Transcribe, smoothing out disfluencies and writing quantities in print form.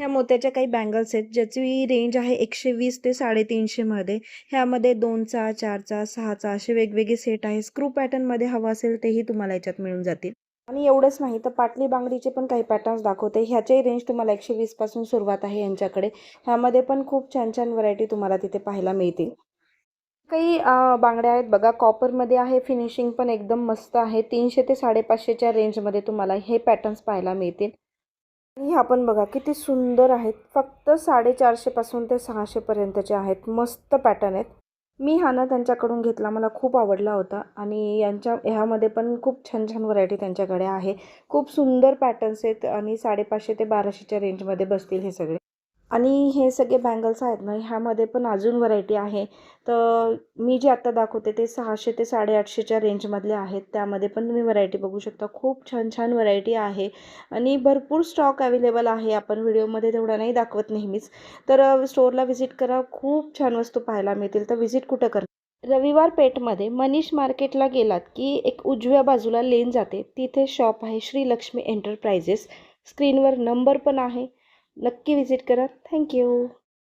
ह्या मोत्याच्या काही बँगल्स आहेत ज्याची रेंज आहे 120 ते 350 मध्ये. ह्यामध्ये 2चा, 4चा, 6चा असे वेगवेगळे सेट आहे. स्क्रू पॅटर्नमध्ये हवं असेल तेही तुम्हाला याच्यात मिळून जातील. आणि एवढंच नाही तर पाटली बांगडीचे पण काही पॅटर्न्स दाखवते. ह्याची रेंज तुम्हाला 120 पासून सुरुवात आहे यांच्याकडे. ह्यामध्ये पण खूप छान छान व्हरायटी तुम्हाला तिथे पाहायला मिळतील. काही बांगड्या आहेत बघा, कॉपरमध्ये आहे. फिनिशिंग पण एकदम मस्त आहे. 300 ते 550च्या रेंजमध्ये तुम्हाला हे पॅटर्न्स पाहायला मिळतील. आणि ह्या पण बघा किती सुंदर आहेत. फक्त 450 पासून ते 600 पर्यंतचे आहेत. मस्त पॅटर्न आहेत. मी हा ना त्यांच्याकडून घेतला, मला खूप आवडला होता. आणि ह्यामध्ये पण खूप छान छान व्हरायटी त्यांच्याकडे आहे. खूप सुंदर पॅटर्न्स आहेत आणि 550 ते 1200च्या रेंजमध्ये बसतील हे सगळे. आणि हे सगळे बँगल्स आहेत ना, ह्यामध्ये पण अजून व्हरायटी आहे. तर मी जे आत्ता दाखवते ते 600 ते 850च्या रेंजमधले आहेत. त्यामध्ये पण तुम्ही व्हरायटी बघू शकता. खूप छान छान व्हरायटी आहे आणि भरपूर स्टॉक अवेलेबल आहे. आपण व्हिडिओमध्ये तेवढा नाही दाखवत नेहमीच. तर स्टोअरला व्हिजिट करा, खूप छान वस्तू पाहायला मिळतील. तर व्हिजिट कुठं करा? रविवार पेठमध्ये मनीष मार्केटला गेलात की एक उजव्या बाजूला लेन जाते, तिथे शॉप आहे श्री लक्ष्मी एंटरप्राइजेस. स्क्रीनवर नंबर पण आहे. नक्की व्हिजिट करा. थँक्यू.